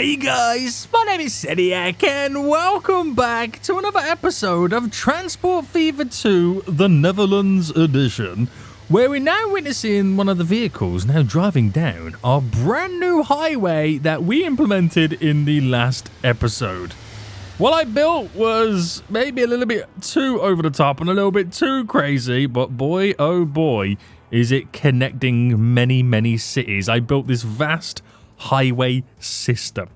Hey guys, my name is Seniac and welcome back to another episode of Transport Fever 2, the Netherlands edition, where we're now witnessing one of the vehicles now driving down our brand new highway that we implemented in the last episode. What I built was maybe a little bit too over the top and a little bit too crazy, but boy, oh boy, is it connecting many cities. I built this vast highway system.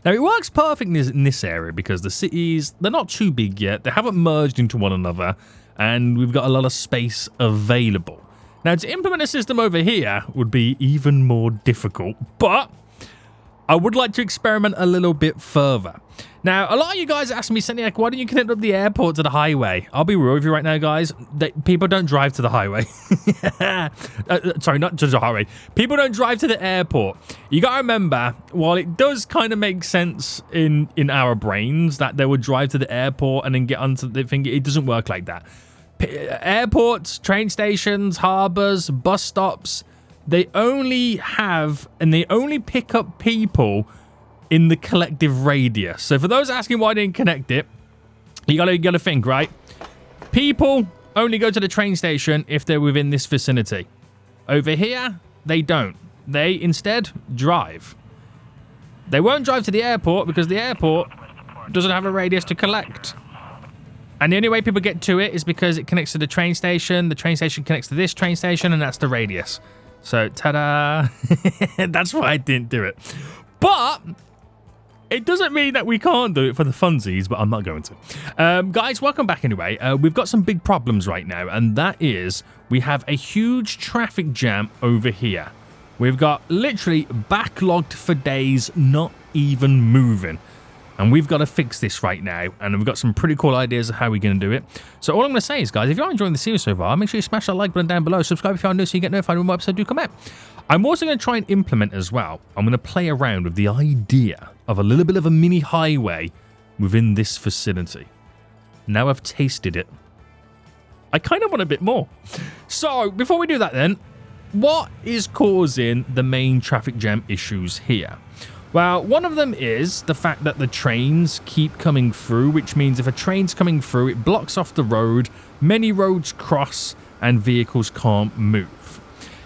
Now it works perfectly in this area because the cities, they're not too big yet, they haven't merged into one another, and we've got a lot of space available. Now to implement a system over here would be even more difficult, but I would like to experiment a little bit further. Now, a lot of you guys ask me, Seniac, why don't you connect up the airport to the highway? I'll be real with you right now, guys. People don't drive to the highway. Sorry, not to the highway. People don't drive to the airport. You got to remember, while it does kind of make sense in our brains that they would drive to the airport and then get onto the thing, it doesn't work like that. Airports, train stations, harbors, bus stops, they only have and they only pick up people in the collective radius. So for those asking why I didn't connect it, you gotta think, right? People only go to the train station if they're within this vicinity. Over here, they don't. They instead drive. They won't drive to the airport because the airport doesn't have a radius to collect. And the only way people get to it is because it connects to the train station connects to this train station, and that's the radius. So, ta-da! That's why I didn't do it. But it doesn't mean that we can't do it for the funsies, but I'm not going to. Guys, welcome back anyway. We've got some big problems right now, and that is we have a huge traffic jam over here. We've got literally backlogged for days, not even moving. And we've got to fix this right now, and we've got some pretty cool ideas of how we're going to do it. So all I'm going to say is, guys, if you're enjoying the series so far, make sure you smash that like button down below, subscribe if you're new so you get notified when more episodes do come out. I'm also going to try and implement as well, I'm going to play around with the idea of a little bit of a mini highway within this vicinity. Now I've tasted it, I kind of want a bit more. So before we do that then, what is causing the main traffic jam issues here? Well, one of them is the fact that the trains keep coming through, which means if a train's coming through, it blocks off the road, many roads cross, and vehicles can't move.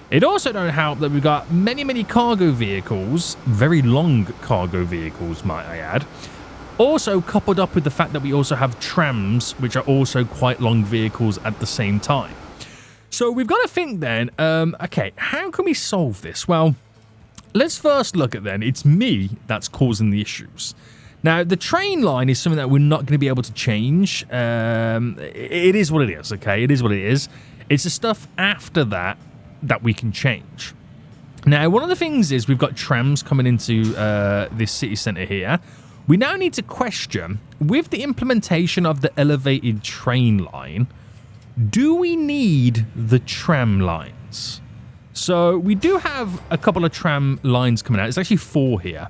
It also don't help that we've got many cargo vehicles, very long cargo vehicles, might I add, also coupled up with the fact that we also have trams, which are also quite long vehicles at the same time. So we've got to think then, okay, how can we solve this? Well, let's first look at then, it's me that's causing the issues. Now, the train line is something that we're not going to be able to change. It is what it is, okay? It is what it is. It's the stuff after that that we can change. Now, one of the things is we've got trams coming into this city centre here. We now need to question, with the implementation of the elevated train line, do we need the tram lines? So we do have a couple of tram lines coming out. It's actually 4 here.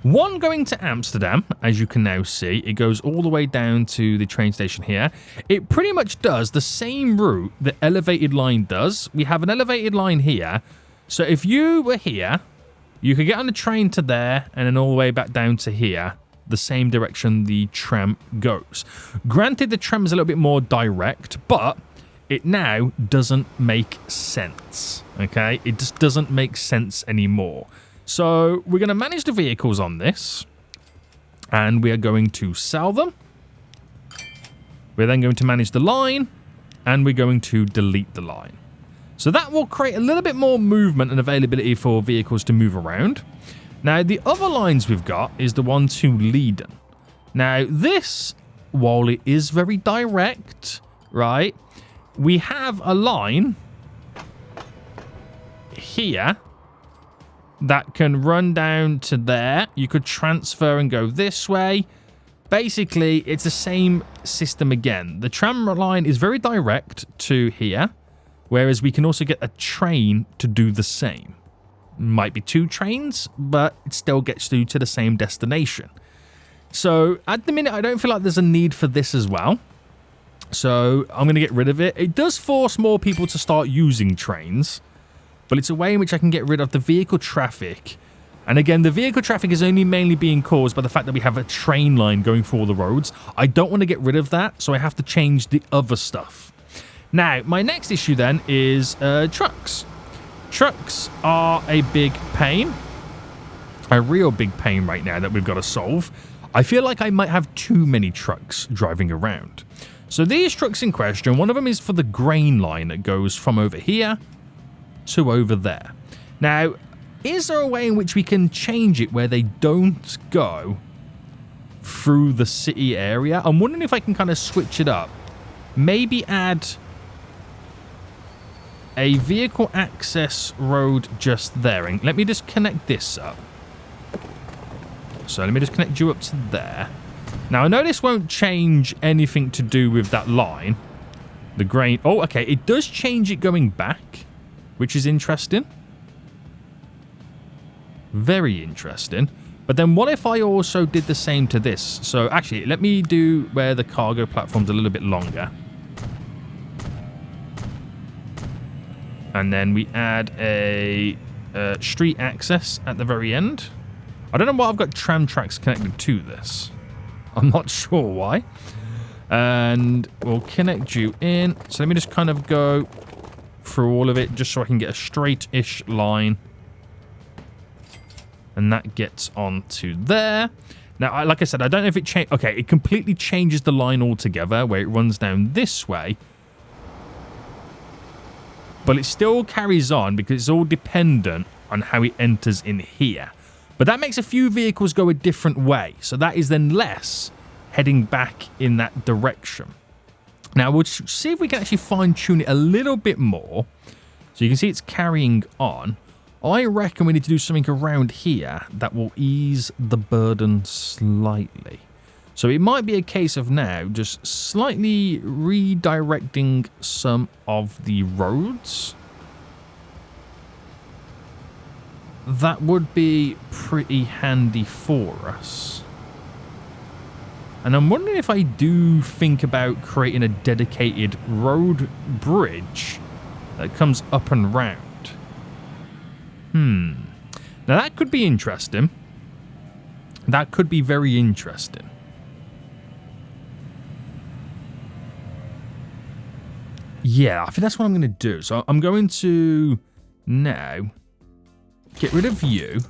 One going to Amsterdam, as you can now see. It goes all the way down to the train station here. It pretty much does the same route the elevated line does. We have an elevated line here. So if you were here, you could get on the train to there and then all the way back down to here, the same direction the tram goes. Granted, the tram is a little bit more direct, but it now doesn't make sense, okay? It just doesn't make sense anymore. So we're going to manage the vehicles on this, and we are going to sell them. We're then going to manage the line, and we're going to delete the line. So that will create a little bit more movement and availability for vehicles to move around. Now, the other lines we've got is the one to Leiden. Now, this, while it is very direct, right, we have a line here that can run down to there. You could transfer and go this way. Basically, it's the same system again. The tram line is very direct to here, whereas we can also get a train to do the same. Might be 2 trains, but it still gets you to the same destination. So at the minute, I don't feel like there's a need for this as well. So I'm going to get rid of it. It does force more people to start using trains, but it's a way in which I can get rid of the vehicle traffic And again, the vehicle traffic is only mainly being caused by the fact that we have a train line going through all the roads. I don't want to get rid of that, so I have to change the other stuff. Now, my next issue then is trucks. Trucks are a big pain. A real big pain right now that we've got to solve. I feel like I might have too many trucks driving around. So these trucks in question, one of them is for the grain line that goes from over here to over there. Now, is there a way in which we can change it where they don't go through the city area? I'm wondering if I can kind of switch it up. Maybe add a vehicle access road just there. And let me just connect this up. So let me just connect you up to there. Now, I know this won't change anything to do with that line. The grain. Oh, okay. It does change it going back, which is interesting. Very interesting. But then what if I also did the same to this? So actually, let me do where the cargo platform's a little bit longer. And then we add a street access at the very end. I don't know why I've got tram tracks connected to this. I'm not sure why. And we'll connect you in. So let me just kind of go through all of it just so I can get a straight-ish line. And that gets onto there. Now, like I said, I don't know if it changed. Okay, it completely changes the line altogether where it runs down this way. But it still carries on because it's all dependent on how it enters in here. But that makes a few vehicles go a different way. So that is then less heading back in that direction. Now, we'll see if we can actually fine-tune it a little bit more. So you can see it's carrying on. I reckon we need to do something around here that will ease the burden slightly. So it might be a case of now just slightly redirecting some of the roads. That would be pretty handy for us. And I'm wondering if I do think about creating a dedicated road bridge that comes up and round. Now that could be interesting. That could be very interesting. Yeah, I think that's what I'm going to do. So I'm going to now get rid of you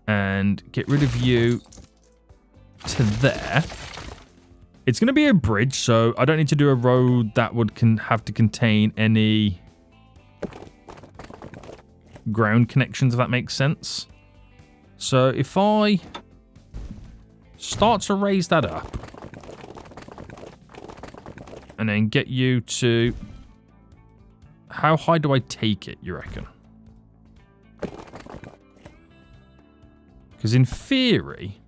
and get rid of you to there. It's going to be a bridge, so I don't need to do a road that would have to contain any ground connections, if that makes sense. So if I start to raise that up and then get you to... How high do I take it, you reckon? Because in theory...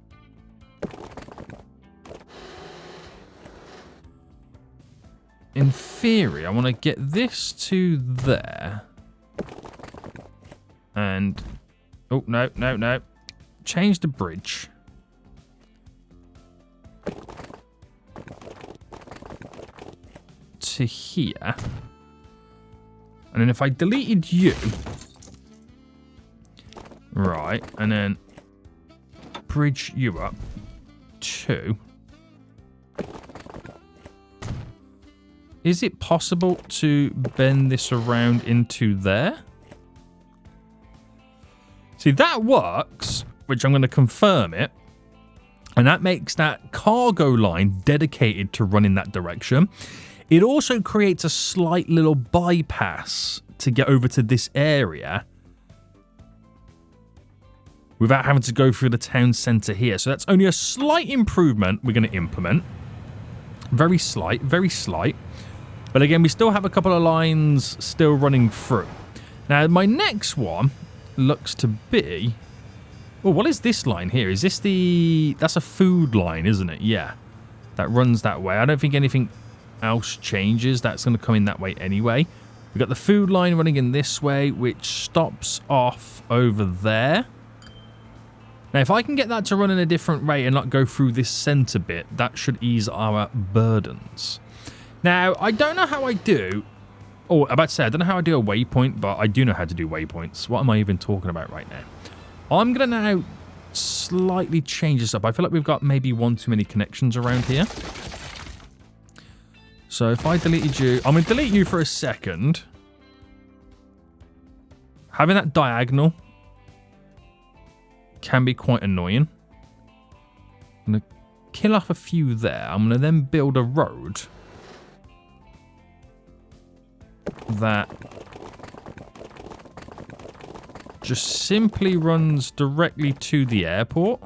I want to get this to there. And... Oh, no. Change the bridge. To here. And then if I deleted you... Right, and then... Bridge you up to... Is it possible to bend this around into there? See, that works, which I'm going to confirm it. And that makes that cargo line dedicated to run in that direction. It also creates a slight little bypass to get over to this area without having to go through the town centre here. So that's only a slight improvement we're going to implement. Very slight, very slight. But again, we still have a couple of lines still running through. Now, my next one looks to be... Oh, what is this line here? Is this the... That's a food line, isn't it? Yeah. That runs that way. I don't think anything else changes. That's going to come in that way anyway. We've got the food line running in this way, which stops off over there. Now, if I can get that to run in a different way and not go through this centre bit, that should ease our burdens. Now, I don't know how I do... Oh, I'm about to say, I don't know how I do a waypoint, but I do know how to do waypoints. What am I even talking about right now? I'm going to now slightly change this up. I feel like we've got maybe one too many connections around here. So if I deleted you, I'm going to delete you for a second. Having that diagonal can be quite annoying. I'm going to kill off a few there. I'm going to then build a road that just simply runs directly to the airport.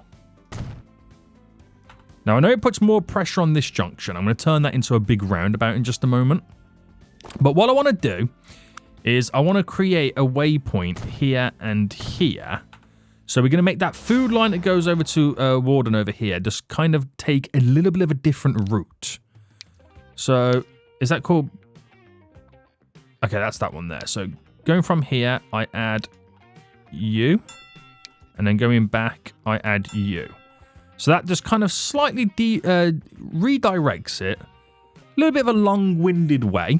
Now, I know it puts more pressure on this junction. I'm going to turn that into a big roundabout in just a moment. But what I want to do is I want to create a waypoint here and here. So we're going to make that food line that goes over to Warden over here just kind of take a little bit of a different route. So is that called... Okay, that's that one there. So going from here, I add you. And then going back, I add you. So that just kind of slightly redirects it. A little bit of a long-winded way.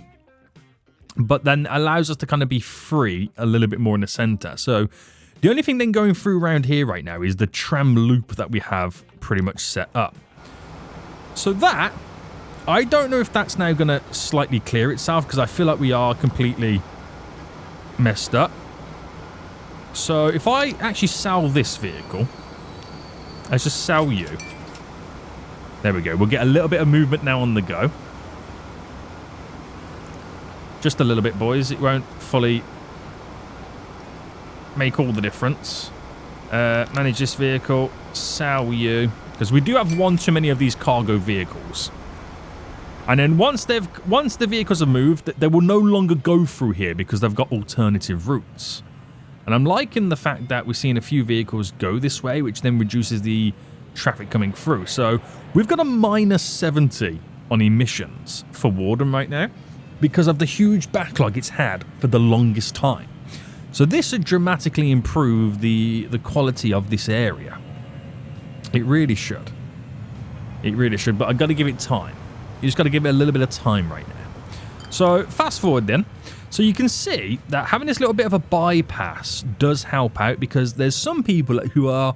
But then allows us to kind of be free a little bit more in the center. So the only thing then going through around here right now is the tram loop that we have pretty much set up. So that, I don't know if that's now going to slightly clear itself because I feel like we are completely messed up. So if I actually sell this vehicle, let's just sell you. There we go. We'll get a little bit of movement now on the go. Just a little bit, boys. It won't fully make all the difference. Manage this vehicle. Sell you. Because we do have one too many of these cargo vehicles. And then once the vehicles are moved, they will no longer go through here because they've got alternative routes. And I'm liking the fact that we're seeing a few vehicles go this way, which then reduces the traffic coming through. So we've got a -70 on emissions for Warden right now because of the huge backlog it's had for the longest time. So this should dramatically improve the quality of this area. It really should. It really should, but I've got to give it time. You just got to give it a little bit of time right now. So fast forward then. So you can see that having this little bit of a bypass does help out because there's some people who are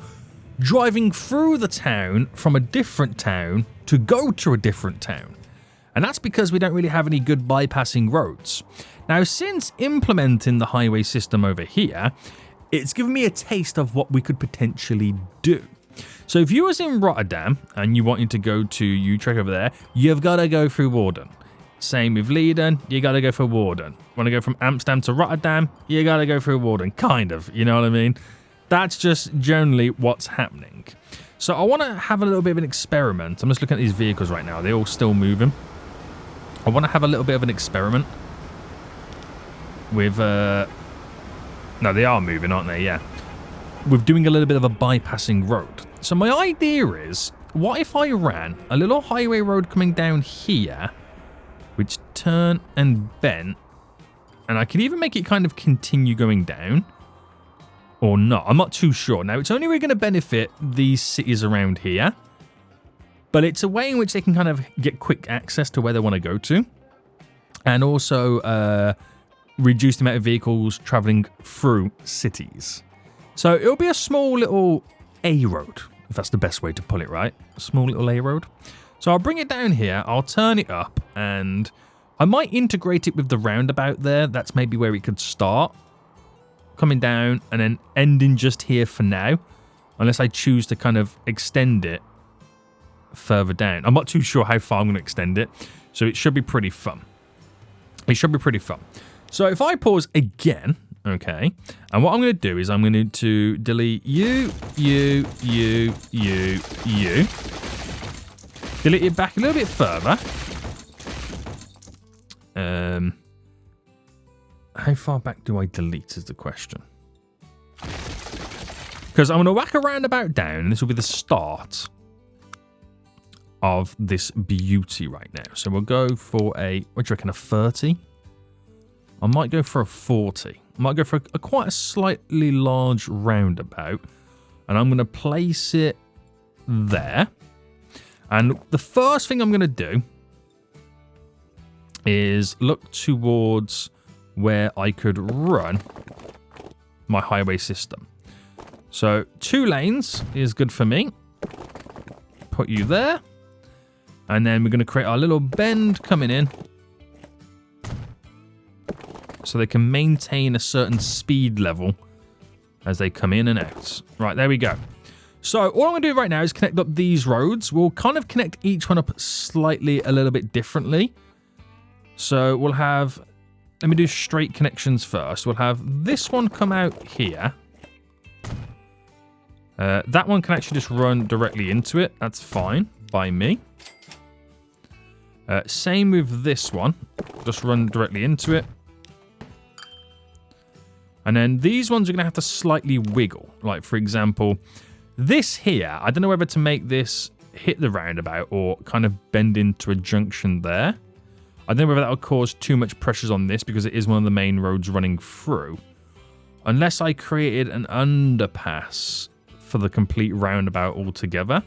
driving through the town from a different town to go to a different town. And that's because we don't really have any good bypassing roads. Now, since implementing the highway system over here, it's given me a taste of what we could potentially do. So if you was in Rotterdam and you wanted to go to Utrecht over there, you've got to go through Warden. Same with Leiden, you got to go for Warden. Want to go from Amsterdam to Rotterdam, you got to go through Warden. Kind of, you know what I mean? That's just generally what's happening. So I want to have a little bit of an experiment. I'm just looking at these vehicles right now. They're all still moving. I want to have a little bit of an experiment with... No, they are moving, aren't they? Yeah. With doing a little bit of a bypassing road. So my idea is, what if I ran a little highway road coming down here, which turn and bent, and I could even make it kind of continue going down, or not. I'm not too sure. Now, it's only really going to benefit these cities around here, but it's a way in which they can kind of get quick access to where they want to go to, and also reduce the amount of vehicles traveling through cities. So it'll be a small little A road, if that's the best way to put it, right? A small little A road. So I'll bring it down here, I'll turn it up, and I might integrate it with the roundabout there. That's maybe where it could start. Coming down and then ending just here for now. Unless I choose to kind of extend it further down. I'm not too sure how far I'm going to extend it. So it should be pretty fun. It should be pretty fun. So if I pause again, okay, and what I'm going to do is I'm going to delete you. Delete it back a little bit further. How far back do I delete is the question. Because I'm going to whack a roundabout down, and this will be the start of this beauty right now. So we'll go for a, what do you reckon, a 30? I might go for a 40. I might go for a quite a slightly large roundabout. And I'm going to place it there. And the first thing I'm going to do is look towards where I could run my highway system. So 2 lanes is good for me. Put you there. And then we're going to create our little bend coming in. So they can maintain a certain speed level as they come in and out. Right, there we go. So all I'm going to do right now is connect up these roads. We'll kind of connect each one up slightly a little bit differently. So we'll have... Let me do straight connections first. We'll have this one come out here. That one can actually just run directly into it. That's fine by me. Same with this one. Just run directly into it. And then these ones are going to have to slightly wiggle. Like, for example, this here, I don't know whether to make this hit the roundabout or kind of bend into a junction there. I don't know whether that will cause too much pressures on this because it is one of the main roads running through. Unless I created an underpass for the complete roundabout altogether.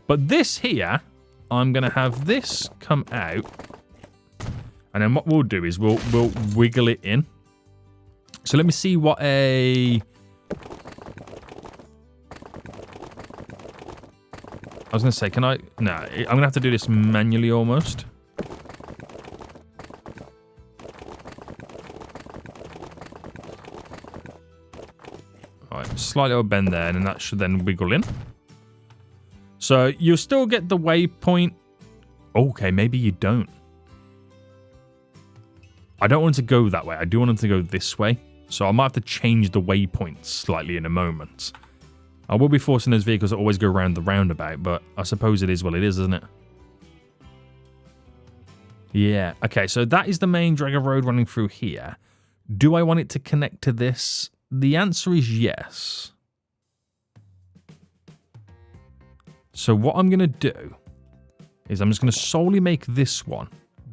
But this here, I'm going to have this come out. And then what we'll do is we'll wiggle it in. So let me see what a... I was going to say, can I... No, I'm going to have to do this manually almost. Alright, slight little bend there, and then that should then wiggle in. So you'll still get the waypoint. Okay, maybe you don't. I don't want it to go that way. I do want it to go this way. So I might have to change the waypoint slightly in a moment. I will be forcing those vehicles to always go around the roundabout, but I suppose it is what it is, isn't it? Yeah. Okay, so that is the main Dragon Road running through here. Do I want it to connect to this? The answer is yes. So what I'm going to do is I'm just going to solely make this one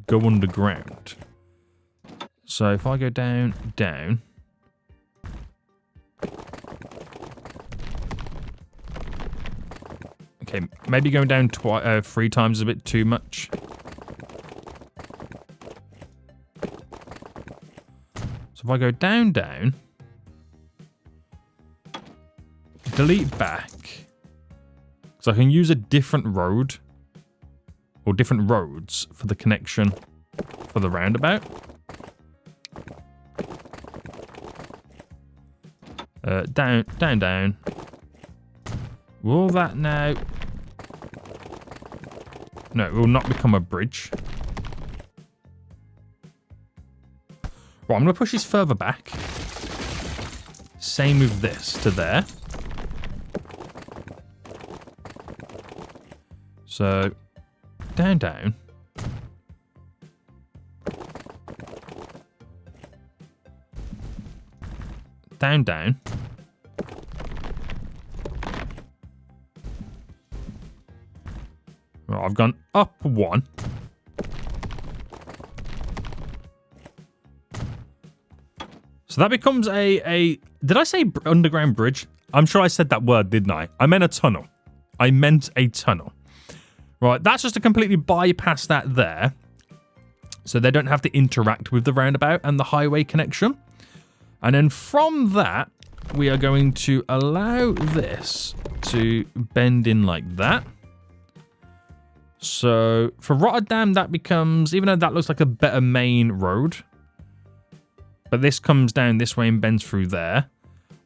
go underground. So if I go down, down. Okay, maybe going down 3 times is a bit too much. So if I go down, down. Delete back. So I can use a different road. Or different roads for the connection for the roundabout. Down, down, down. Will that now... No, it will not become a bridge. Right, I'm going to push this further back. Same with this to there. So, down, down. Down, down. Right, I've gone up 1. So that becomes a... Did I say underground bridge? I'm sure I said that word, didn't I? I meant a tunnel. I meant a tunnel. Right, that's just to completely bypass that there. So they don't have to interact with the roundabout and the highway connection. And then from that, we are going to allow this to bend in like that. So for Rotterdam, that becomes, even though that looks like a better main road, but this comes down this way and bends through there.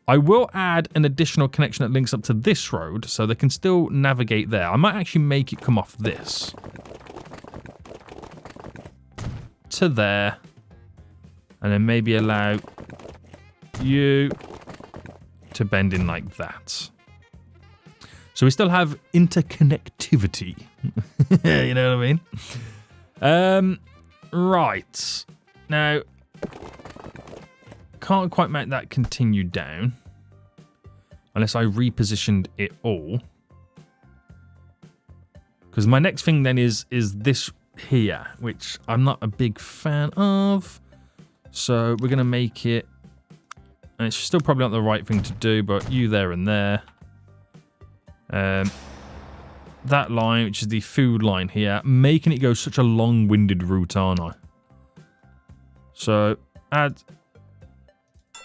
I will add an additional connection that links up to this road so they can still navigate there. I might actually make it come off this to there, and then maybe allow you to bend in like that. So we still have interconnectivity. You know what I mean? Right. Now, can't quite make that continue down unless I repositioned it all. Because my next thing then is this here, which I'm not a big fan of. So we're going to make it, and it's still probably not the right thing to do, but you there and there. That line, which is the food line here, making it go such a long-winded route, aren't I? So add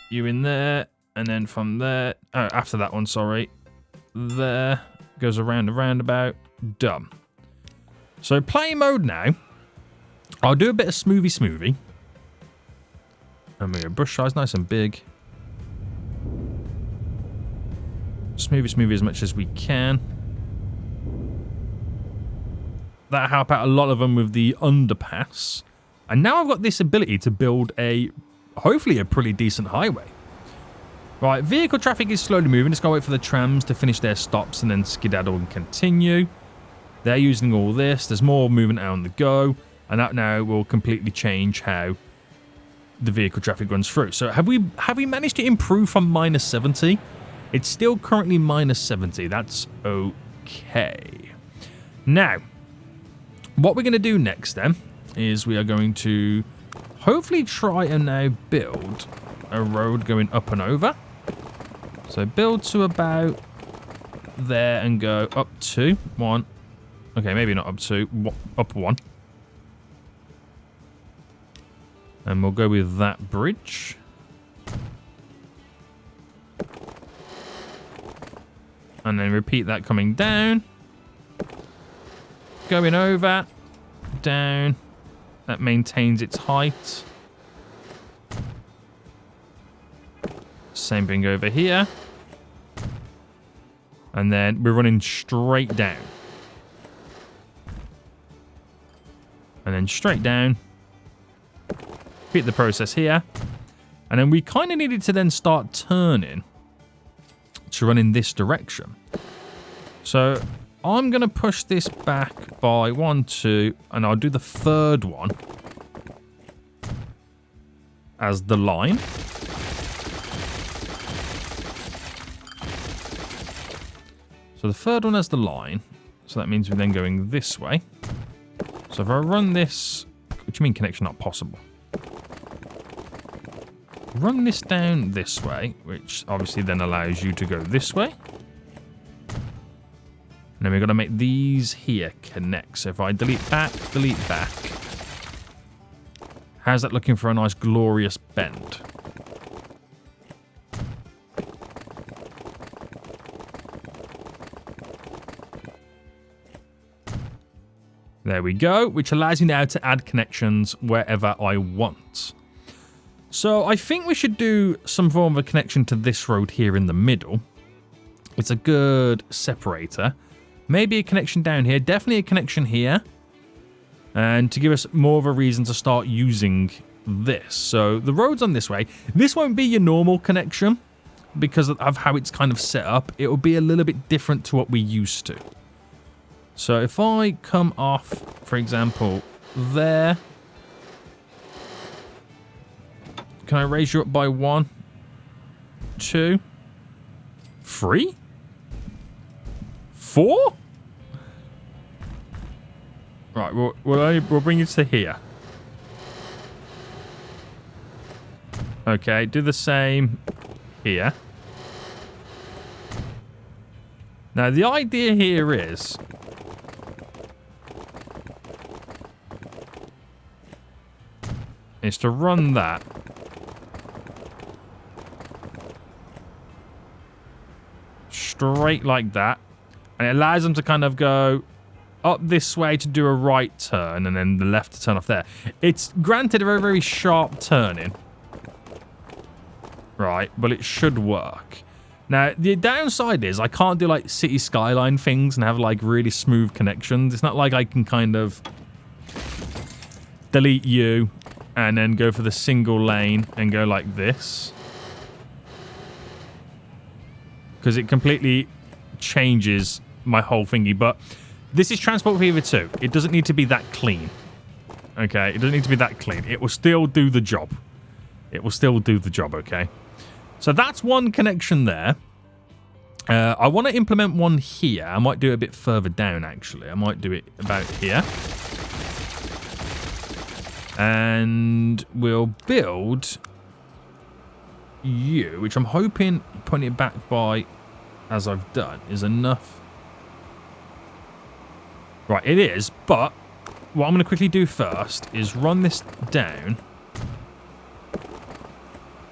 you in there, And then from there, after that one, sorry, there, goes around the roundabout, done. So play mode now. I'll do a bit of smoothie. And we go brush size nice and big. Smoothie as much as we can. That'll help out a lot of them with the underpass. And now I've got this ability to build hopefully a pretty decent highway. Right, vehicle traffic is slowly moving. Let's go wait for the trams to finish their stops and then skedaddle and continue. They're using all this. There's more movement out on the go. And that now will completely change how the vehicle traffic runs through. So have we managed to improve from -70? It's still currently -70. That's okay. Now, what we're going to do next then is we are going to hopefully try and now build a road going up and over. So build to about there and go up to 1. Okay, maybe not up to, up 1. And we'll go with that bridge. And then repeat that coming down. Going over, down. That maintains its height. Same thing over here. And then we're running straight down. And then straight down. Repeat the process here. And then we kind of needed to then start turning to run in this direction. So I'm going to push this back by 1, 2, and I'll do the third one as the line. So the third one as the line. So that means we're then going this way. So if I run this, what do you mean connection not possible? Run this down this way, which obviously then allows you to go this way. And then we've got to make these here connect. So if I delete back. How's that looking for a nice glorious bend? There we go, which allows me now to add connections wherever I want. So I think we should do some form of a connection to this road here in the middle. It's a good separator. Maybe a connection down here. Definitely a connection here. And to give us more of a reason to start using this. So the road's on this way. This won't be your normal connection because of how it's kind of set up. It will be a little bit different to what we're used to. So if I come off, for example, there. Can I raise you up by 1, 2, 3, 4? Right, we'll bring you to here. Okay, do the same here. Now the idea here is to run that straight like that, and it allows them to kind of go up this way to do a right turn and then the left to turn off there. It's granted a very, very sharp turning, right, but it should work. Now the downside is I can't do like city skyline things and have like really smooth connections. It's not like I can kind of delete you and then go for the single lane and go like this. Because it completely changes my whole thingy. But this is Transport Fever 2. It doesn't need to be that clean. Okay, it doesn't need to be that clean. It will still do the job. It will still do the job, okay? So that's one connection there. I want to implement one here. I might do it a bit further down, actually. I might do it about here. And we'll build you, which I'm hoping putting it back by, as I've done, is enough. Right, it is, but what I'm going to quickly do first is run this down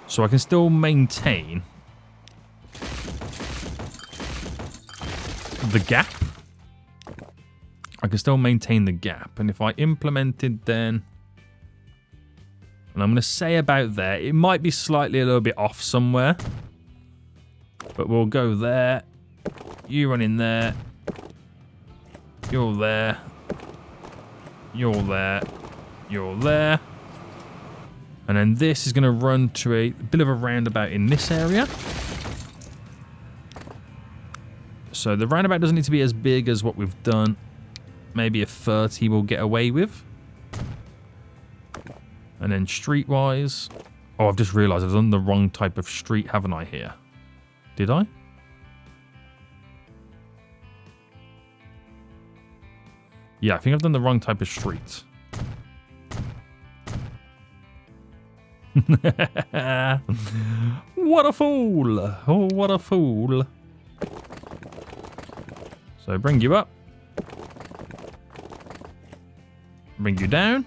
so I can still maintain the gap. I can still maintain the gap. And if I implemented then... And I'm going to say about there. It might be slightly a little bit off somewhere. But we'll go there. You run in there. You're there. You're there. You're there. And then this is going to run to a bit of a roundabout in this area. So the roundabout doesn't need to be as big as what we've done. Maybe a 30 we'll get away with. And then streetwise. Oh, I've just realised I've done the wrong type of street, haven't I, here? Did I? Yeah, I think I've done the wrong type of street. What a fool! Oh, what a fool. So bring you up. Bring you down.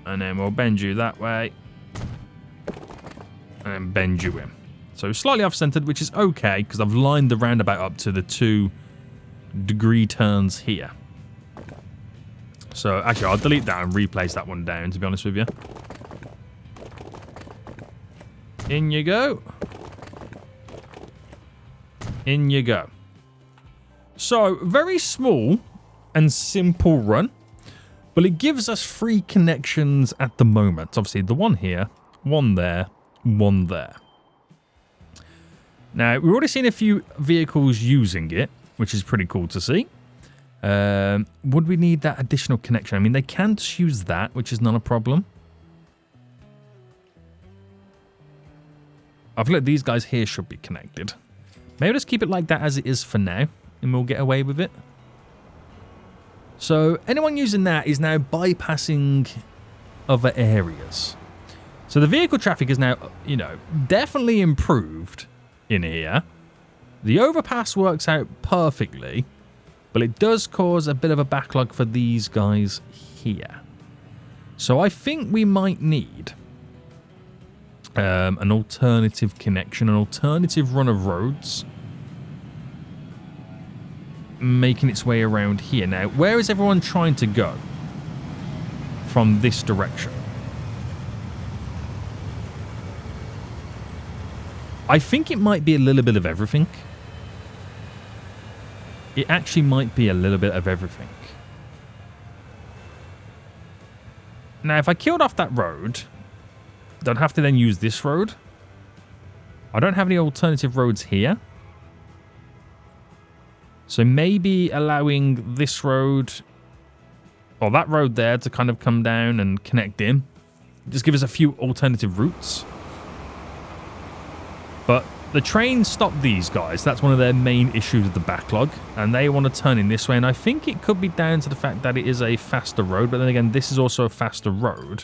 And then we'll bend you that way. And then bend you in. So slightly off-centered, which is okay, because I've lined the roundabout up to the 2-degree turns here. So actually, I'll delete that and replace that one down, to be honest with you. In you go. In you go. So, very small and simple run. But it gives us 3 connections at the moment. Obviously, the one here, one there, one there. Now, we've already seen a few vehicles using it, which is pretty cool to see. Would we need that additional connection? I mean, they can just use that, which is not a problem. I feel like these guys here should be connected. Maybe just keep it like that as it is for now, and we'll get away with it. So anyone using that is now bypassing other areas. So the vehicle traffic is now, you know, definitely improved in here. The overpass works out perfectly, but it does cause a bit of a backlog for these guys here. So I think we might need an alternative connection, an alternative run of roads making its way around here. Now, where is everyone trying to go from this direction? I think it might be a little bit of everything. It actually might be a little bit of everything. Now, if I killed off that road, don't have to then use this road. I don't have any alternative roads here. So maybe allowing this road, or that road there, to kind of come down and connect in. Just give us a few alternative routes. But the trains stop these guys. That's one of their main issues with the backlog. And they want to turn in this way. And I think it could be down to the fact that it is a faster road. But then again, this is also a faster road.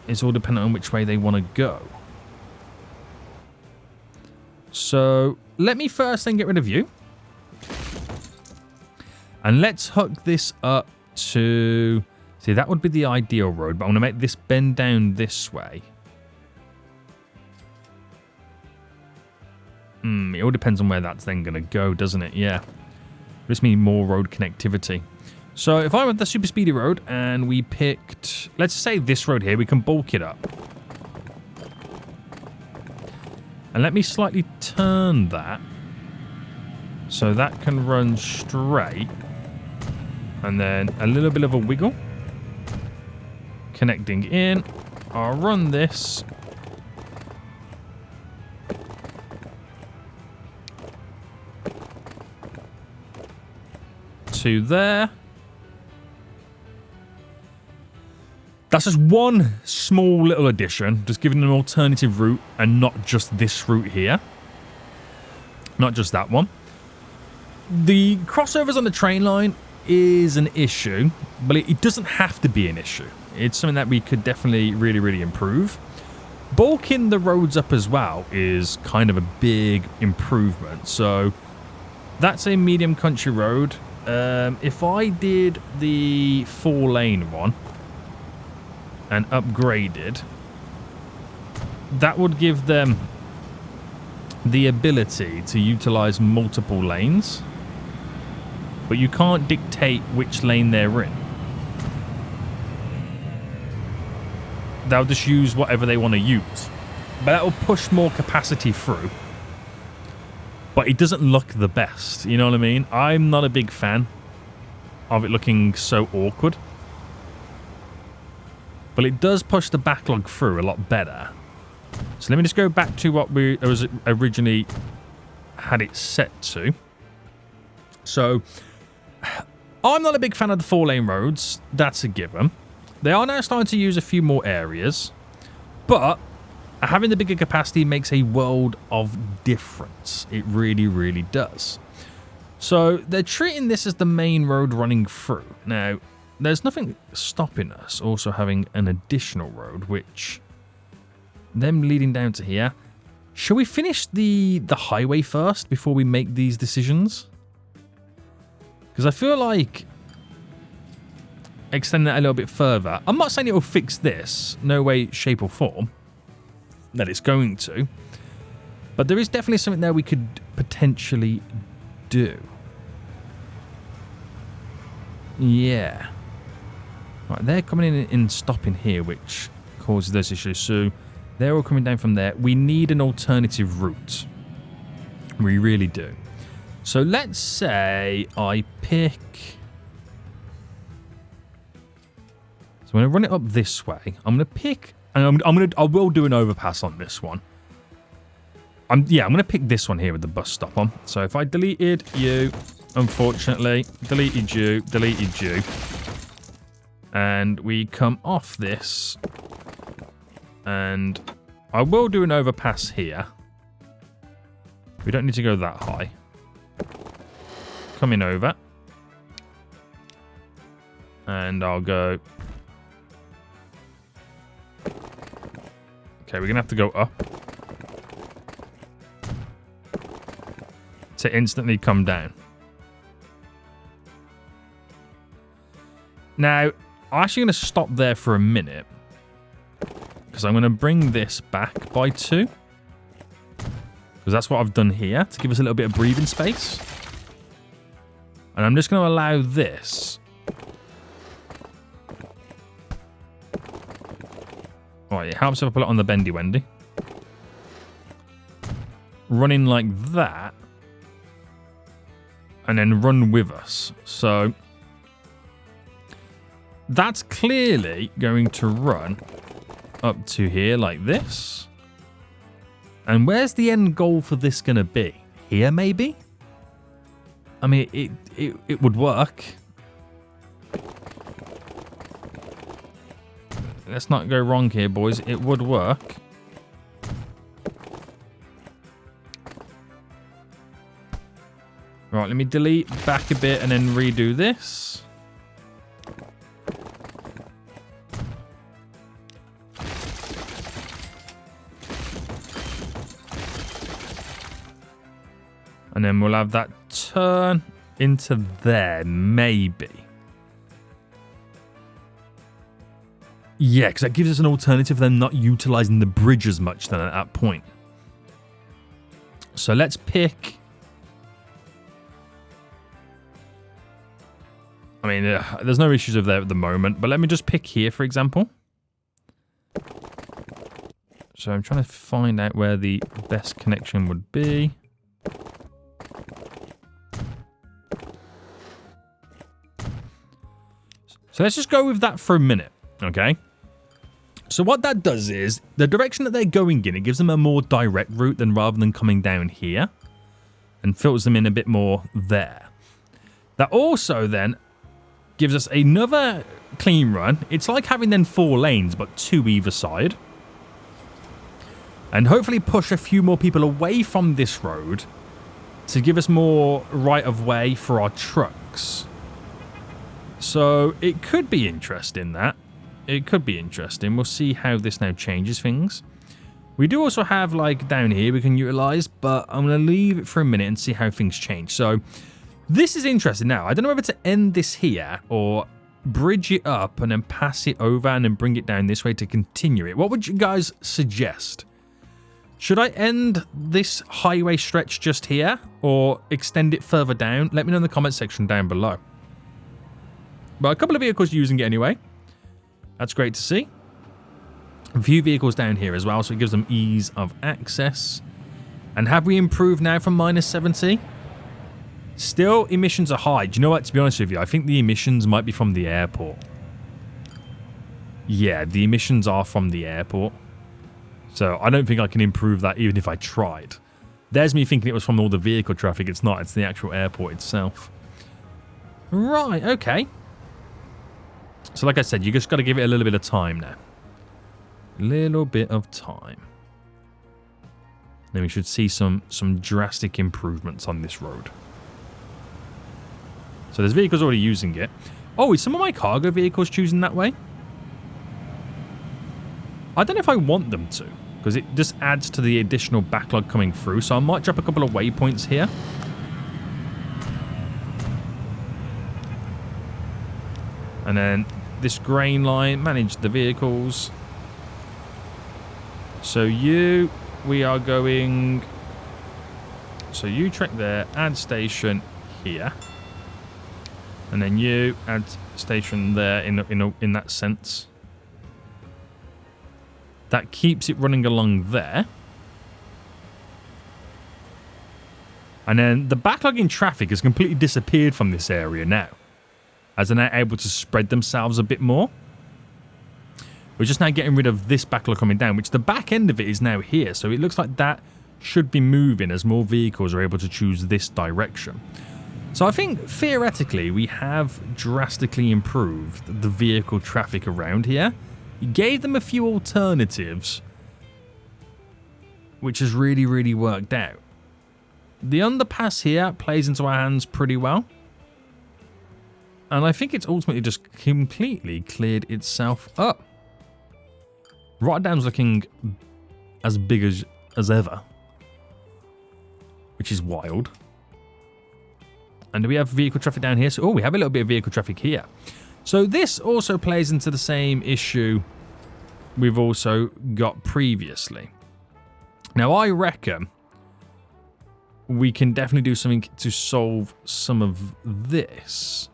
It's all dependent on which way they want to go. So let me first then get rid of you. And let's hook this up to... See, that would be the ideal road. But I want to make this bend down this way. It all depends on where that's then going to go, doesn't it? Yeah. This means more road connectivity. So if I went the super speedy road and we picked, let's say this road here, we can bulk it up. And let me slightly turn that so that can run straight. And then a little bit of a wiggle. Connecting in. I'll run this. To there. That's just one small little addition, just giving an alternative route and not just this route here. Not just that one. The crossovers on the train line is an issue, but it doesn't have to be an issue. It's something that we could definitely really improve. Bulking the roads up as well is kind of a big improvement. So that's a medium country road. If I did the 4-lane one and upgraded, that would give them the ability to utilize multiple lanes, but you can't dictate which lane they're in. They'll just use whatever they want to use. But that will push more capacity through. But it doesn't look the best, you know what I mean? I'm not a big fan of it looking so awkward. But it does push the backlog through a lot better. So let me just go back to what we was originally had it set to. So I'm not a big fan of the 4-lane roads. That's a given. They are now starting to use a few more areas. But having the bigger capacity makes a world of difference. It really, really does. So they're treating this as the main road running through. Now, there's nothing stopping us also having an additional road, which them leading down to here. Shall we finish the highway first before we make these decisions? Because I feel like extending that a little bit further. I'm not saying it will fix this. No way, shape or form that it's going to. But there is definitely something there we could potentially do. Yeah. Right, they're coming in and stopping here, which causes those issues. So they're all coming down from there. We need an alternative route. We really do. So let's say I pick... So I'm going to run it up this way. I'm going to pick... And I will do an overpass on this one. I'm going to pick this one here with the bus stop on. So if I deleted you, unfortunately, deleted you, and we come off this, and I will do an overpass here. We don't need to go that high. Coming over, and I'll go. Okay, we're gonna have to go up to instantly come down. Now, I'm actually going to stop there for a minute because I'm going to bring this back by 2 because that's what I've done here to give us a little bit of breathing space. And I'm just going to allow this. Alright, it helps if I put it on the bendy wendy. Running like that. And then run with us. So that's clearly going to run up to here like this. And where's the end goal for this going to be? Here, maybe? I mean, it would work. Let's not go wrong here, boys. It would work. Right, let me delete back a bit and then redo this. And then we'll have that turn into there, maybe. Yeah, because that gives us an alternative for them not utilizing the bridge as much then at that point. So let's pick... I mean, there's no issues over there at the moment, but let me just pick here, for example. So I'm trying to find out where the best connection would be. So let's just go with that for a minute, okay? So what that does is, the direction that they're going in, it gives them a more direct route than rather than coming down here. And filters them in a bit more there. That also then gives us another clean run. It's like having then 4 lanes, but 2 either side. And hopefully push a few more people away from this road to give us more right of way for our trucks. So it could be interesting, that. It could be interesting. We'll see how this now changes things. We do also have, like, down here we can utilize, but I'm going to leave it for a minute and see how things change. So this is interesting now. I don't know whether to end this here or bridge it up and then pass it over and then bring it down this way to continue it. What would you guys suggest? Should I end this highway stretch just here or extend it further down? Let me know in the comment section down below. But a couple of vehicles using it anyway. That's great to see. A few vehicles down here as well, so it gives them ease of access. And have we improved now from -70? Still, emissions are high. Do you know what? To be honest with you, I think the emissions might be from the airport. Yeah, the emissions are from the airport. So I don't think I can improve that even if I tried. There's me thinking it was from all the vehicle traffic. It's not. It's the actual airport itself. Right, okay. So like I said, you just got to give it a little bit of time now. A little bit of time. Then we should see some drastic improvements on this road. So there's vehicles already using it. Oh, is some of my cargo vehicles choosing that way? I don't know if I want them to, because it just adds to the additional backlog coming through. So I might drop a couple of waypoints here. And then this grain line, manage the vehicles. So we are going... So you track there, add station here. And then you add station there in that sense. That keeps it running along there. And then the backlog in traffic has completely disappeared from this area now, as they're now able to spread themselves a bit more. We're just now getting rid of this backlog coming down, which the back end of it is now here. So it looks like that should be moving as more vehicles are able to choose this direction. So I think theoretically we have drastically improved the vehicle traffic around here. You gave them a few alternatives, which has really, really worked out. The underpass here plays into our hands pretty well. And I think it's ultimately just completely cleared itself up. Rotterdam's looking as big as ever, which is wild. And do we have vehicle traffic down here? So, oh, we have a little bit of vehicle traffic here. So this also plays into the same issue we've also got previously. Now, I reckon we can definitely do something to solve some of this.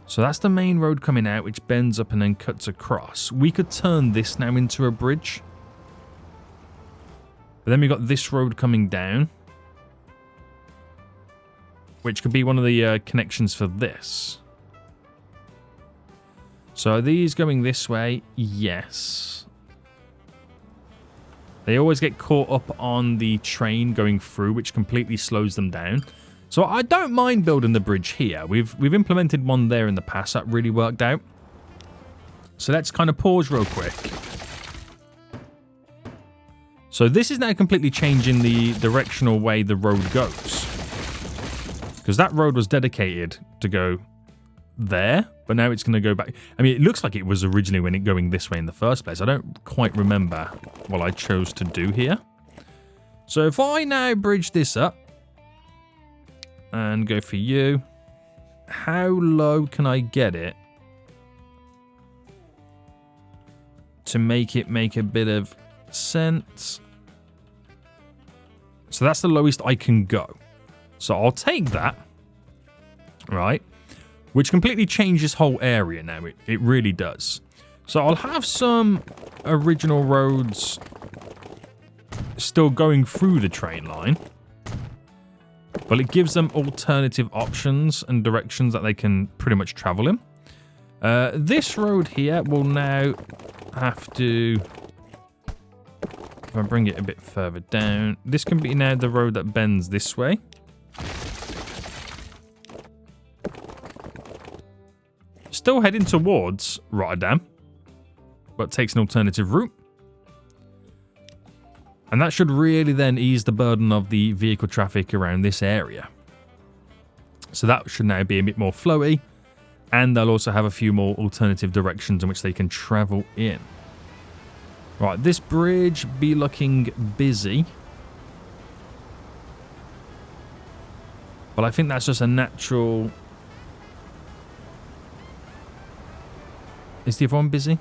So that's the main road coming out, which bends up and then cuts across. We could turn this now into a bridge. But then we've got this road coming down, which could be one of the connections for this. So are these going this way? Yes. They always get caught up on the train going through, which completely slows them down. So I don't mind building the bridge here. We've implemented one there in the past. That really worked out. So let's kind of pause real quick. So this is now completely changing the directional way the road goes. Because that road was dedicated to go there, but now it's going to go back. I mean, it looks like it was originally when it going this way in the first place. I don't quite remember what I chose to do here. So if I now bridge this up and go for you, how low can I get it to make it make a bit of sense? So that's the lowest I can go. So I'll take that, right? Which completely changes this whole area now. It really does. So I'll have some original roads still going through the train line. But it gives them alternative options and directions that they can pretty much travel in. This road here will now have to... If I bring it a bit further down, this can be now the road that bends this way. Still heading towards Rotterdam, but takes an alternative route. And that should really then ease the burden of the vehicle traffic around this area. So that should now be a bit more flowy. And they'll also have a few more alternative directions in which they can travel in. Right, this bridge be looking busy. But I think that's just a natural... Is the other one busy?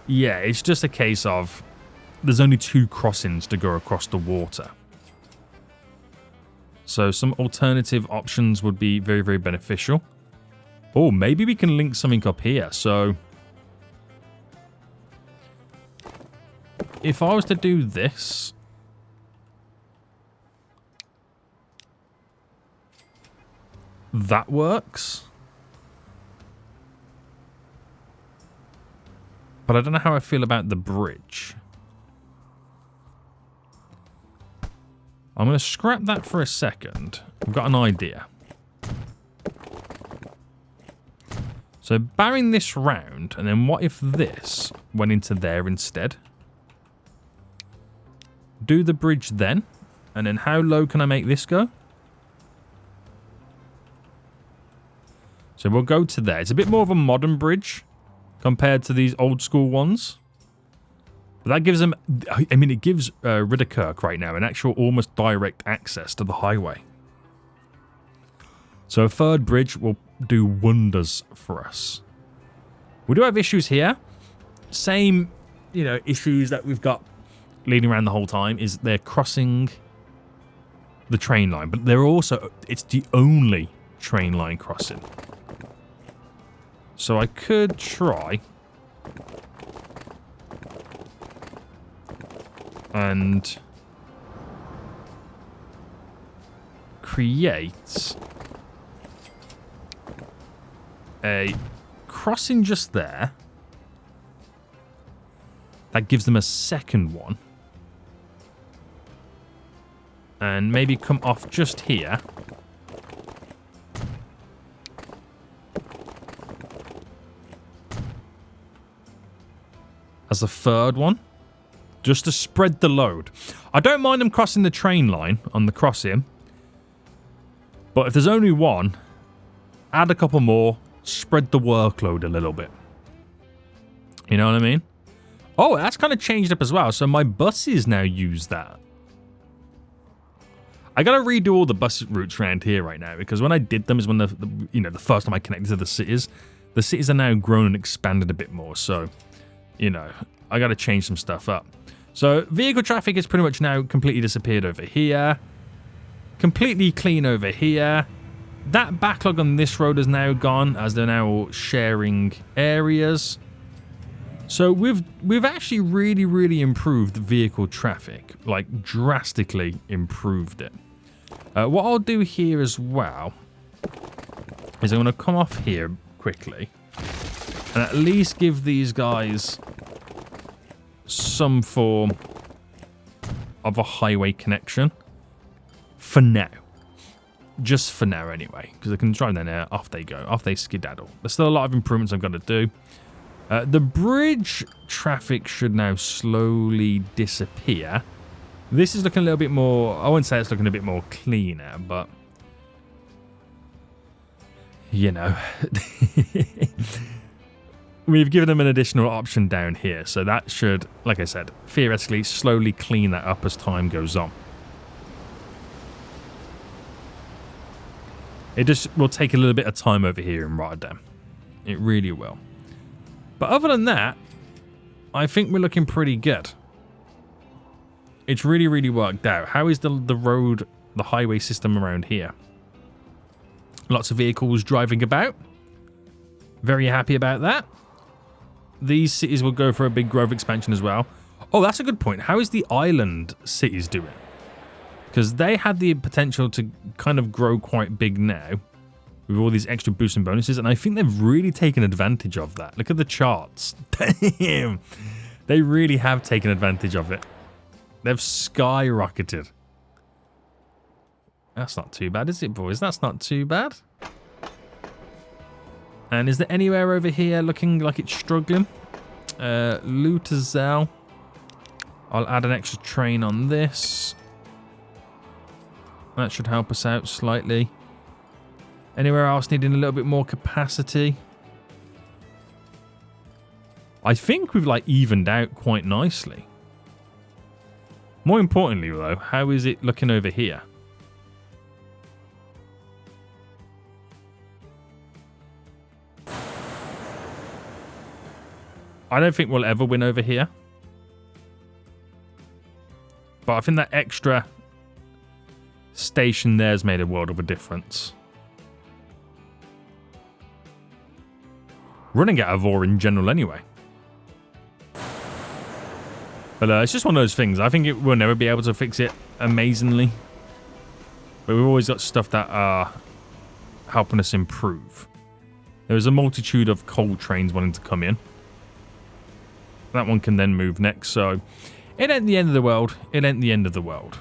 Yeah, it's just a case of there's only 2 crossings to go across the water. So some alternative options would be very, very beneficial. Oh, maybe we can link something up here. So if I was to do this, that works. But I don't know how I feel about the bridge. I'm going to scrap that for a second. I've got an idea. So barring this round, and then what if this went into there instead? Do the bridge then, and then how low can I make this go? So we'll go to there. It's a bit more of a modern bridge compared to these old school ones. But that gives them, I mean, it gives Ridderkirk right now an actual almost direct access to the highway. So a third bridge will do wonders for us. We do have issues here. Same, you know, issues that we've got leading around the whole time is they're crossing the train line. But they're also, it's the only train line crossing. So I could try and create a crossing just there that gives them a second one, and maybe come off just here as a third one, just to spread the load. I don't mind them crossing the train line on the crossing, but if there's only one, add a couple more, spread the workload a little bit. You know what I mean? Oh, that's kind of changed up as well. So my buses now use that. I gotta redo all the bus routes around here right now, because when I did them is when the first time I connected to the cities are now grown and expanded a bit more. So, you know, I gotta change some stuff up. So vehicle traffic is pretty much now completely disappeared over here. Completely clean over here. That backlog on this road is now gone, as they're now all sharing areas. So we've actually really, really improved vehicle traffic, like drastically improved it. What I'll do here as well is I'm going to come off here quickly and at least give these guys some form of a highway connection for now. Just for now anyway, because I can drive them there, off they go, off they skedaddle. There's still a lot of improvements I've got to do. The bridge traffic should now slowly disappear. This is looking a little bit more, I wouldn't say it's looking a bit more cleaner, but you know. We've given them an additional option down here, so that should, like I said, theoretically slowly clean that up as time goes on. It just will take a little bit of time over here in Rotterdam. It really will. But other than that, I think we're looking pretty good. It's really, really worked out. How is the road, the highway system around here? Lots of vehicles driving about. Very happy about that. These cities will go for a big growth expansion as well. Oh, that's a good point. How is the island cities doing? Because they had the potential to kind of grow quite big now with all these extra boosts and bonuses, and I think they've really taken advantage of that. Look at the charts. Damn. They really have taken advantage of it. They've skyrocketed. That's not too bad, is it, boys? That's not too bad. And is there anywhere over here looking like it's struggling? Lutezel. I'll add an extra train on this. That should help us out slightly. Anywhere else needing a little bit more capacity? I think we've like evened out quite nicely. More importantly though, how is it looking over here? I don't think we'll ever win over here. But I think that extra station there's made a world of a difference. Running out of ore in general anyway. But it's just one of those things. I think we'll never be able to fix it amazingly. But we've always got stuff that are helping us improve. There's a multitude of coal trains wanting to come in. That one can then move next, so it ain't the end of the world. It ain't the end of the world.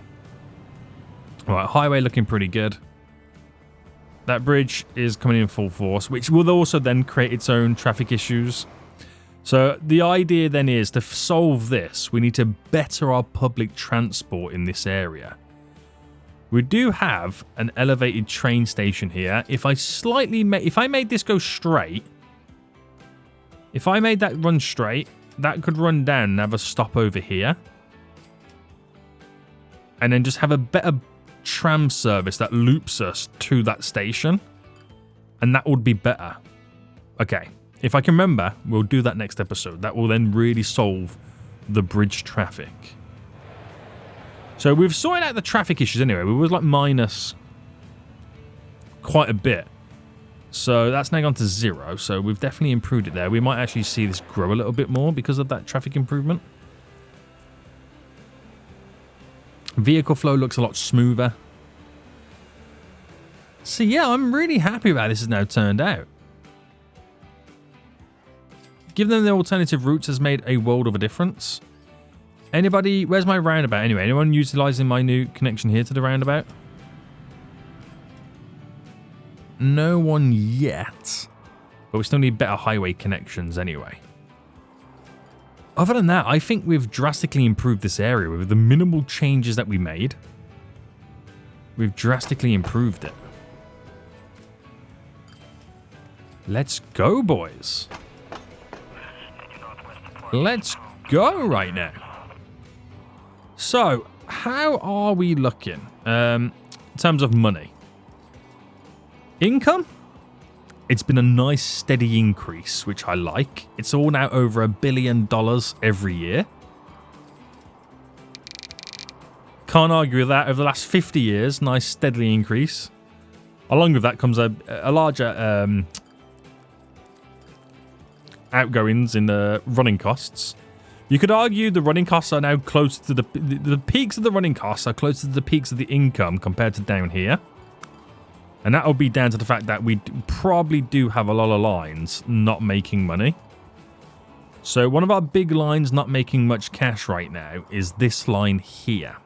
Right, highway looking pretty good. That bridge is coming in full force, which will also then create its own traffic issues. So the idea then is to solve this, we need to better our public transport in this area. We do have an elevated train station here. If I made this go straight, if I made that run straight, that could run down and have a stop over here. And then just have a better tram service that loops us to that station. And that would be better. Okay, if I can remember, we'll do that next episode. That will then really solve the bridge traffic. So we've sorted out the traffic issues anyway. We was like minus quite a bit. So that's now gone to 0. So we've definitely improved it there. We might actually see this grow a little bit more because of that traffic improvement. Vehicle flow looks a lot smoother. So yeah, I'm really happy about how this has now turned out. Giving them the alternative routes has made a world of a difference. Anybody, where's my roundabout anyway? Anyone utilizing my new connection here to the roundabout? No one yet. But we still need better highway connections anyway. Other than that, I think we've drastically improved this area with the minimal changes that we made. We've drastically improved it. Let's go, boys. Let's go right now. So, how are we looking in terms of money? Income? It's been a nice steady increase, which I like. It's all now over $1 billion every year. Can't argue with that. Over the last 50 years, nice steady increase. Along with that comes a larger outgoings in the running costs. You could argue the running costs are now close to the peaks of the running costs are closer to the peaks of the income compared to down here. And that will be down to the fact that we probably do have a lot of lines not making money. So one of our big lines not making much cash right now is this line here.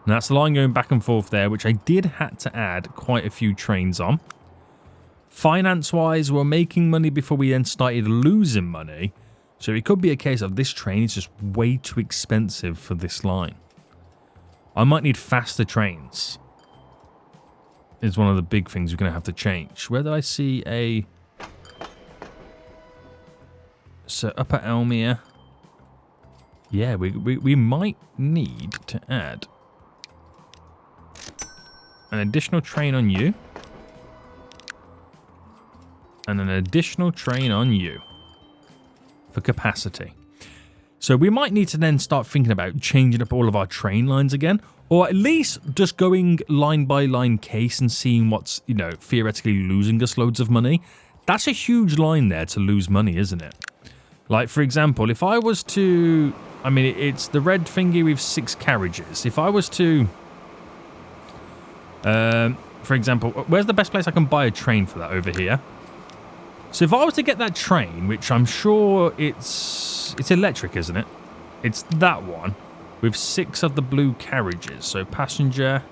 And that's the line going back and forth there, which I did have to add quite a few trains on. Finance-wise, we're making money before we then started losing money. So it could be a case of this train is just way too expensive for this line. I might need faster trains. Is one of the big things we're going to have to change. Where did I see a... So Upper Elmere. Yeah, we might need to add an additional train on you. And an additional train on you. For capacity. So we might need to then start thinking about changing up all of our train lines again. Or at least just going line by line case and seeing what's, you know, theoretically losing us loads of money. That's a huge line there to lose money, isn't it? Like, for example, if I was to... I mean, it's the red thingy with 6 carriages. If I was to... for example, where's the best place I can buy a train for that? Over here. So if I was to get that train, which I'm sure it's electric, isn't it? It's that one. With 6 of the blue carriages. So passenger,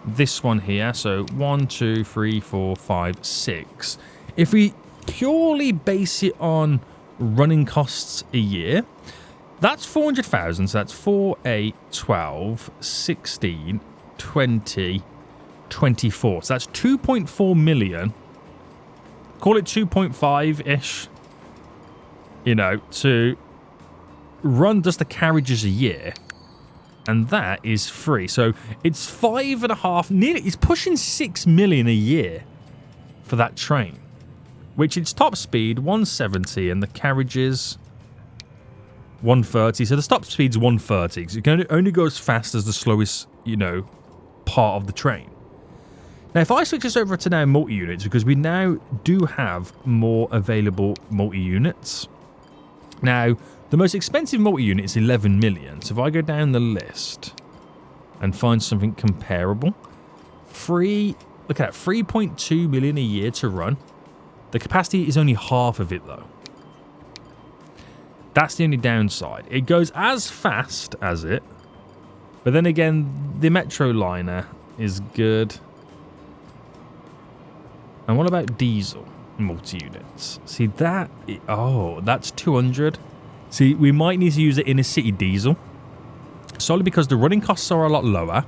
this one here. So 1, 2, 3, 4, 5, 6. If we purely base it on running costs a year, that's 400,000. So that's 4, 8, 12, 16, 20, 24. So that's 2.4 million. Call it 2.5-ish. You know, to run just the carriages a year. And that is free. So it's 5.5, nearly, it's pushing 6 million a year for that train. Which its top speed, 170, and the carriages 130. So the stop speed's 130. So it can only go as fast as the slowest, you know, part of the train. Now, if I switch this over to now multi-units, because we now do have more available multi-units. Now, the most expensive multi-unit is 11 million. So if I go down the list and find something comparable, look at that, 3.2 million a year to run. The capacity is only half of it, though. That's the only downside. It goes as fast as it, but then again, the Metro liner is good. And what about diesel multi-units? See that? Oh, that's 200. See, we might need to use it in a city diesel. Solely because the running costs are a lot lower.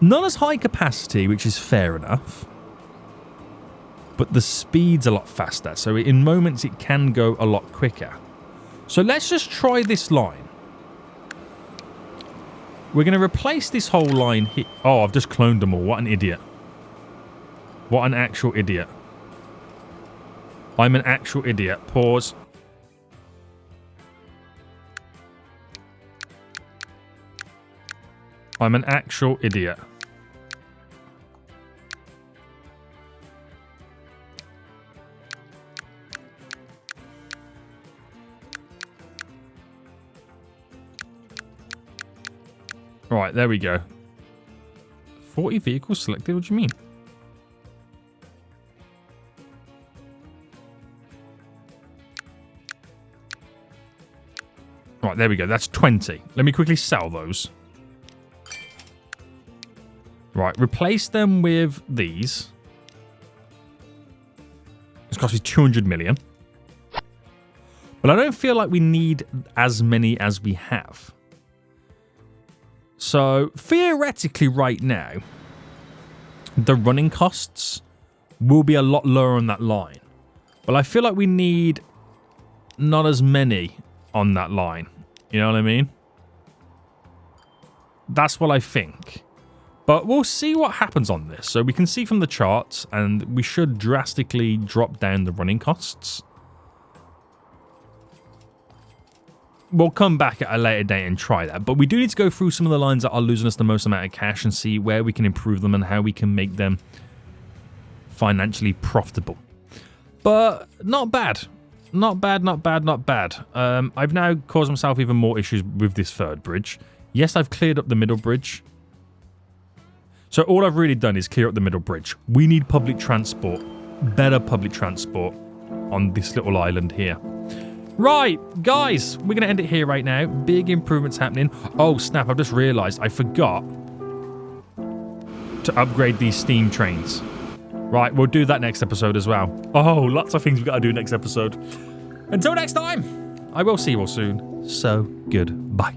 Not as high capacity, which is fair enough. But the speed's a lot faster. So in moments, it can go a lot quicker. So let's just try this line. We're going to replace this whole line here. Oh, I've just cloned them all. What an idiot. What an actual idiot. I'm an actual idiot. Pause. I'm an actual idiot. Right, there we go. 40 vehicles selected? What do you mean? Right, there we go. That's 20. Let me quickly sell those. Right, replace them with these. It's cost me 200 million. But I don't feel like we need as many as we have. So, theoretically right now, the running costs will be a lot lower on that line. But I feel like we need not as many on that line. You know what I mean? That's what I think. But we'll see what happens on this. So we can see from the charts, and we should drastically drop down the running costs. We'll come back at a later date and try that. But we do need to go through some of the lines that are losing us the most amount of cash and see where we can improve them and how we can make them financially profitable. But not bad. Not bad, not bad, not bad. I've now caused myself even more issues with this third bridge. Yes, I've cleared up the middle bridge. So all I've really done is clear up the middle bridge. We need public transport, better public transport on this little island here. Right, guys, we're going to end it here right now. Big improvements happening. Oh, snap, I've just realised I forgot to upgrade these steam trains. Right, we'll do that next episode as well. Oh, lots of things we've got to do next episode. Until next time, I will see you all soon. So, goodbye.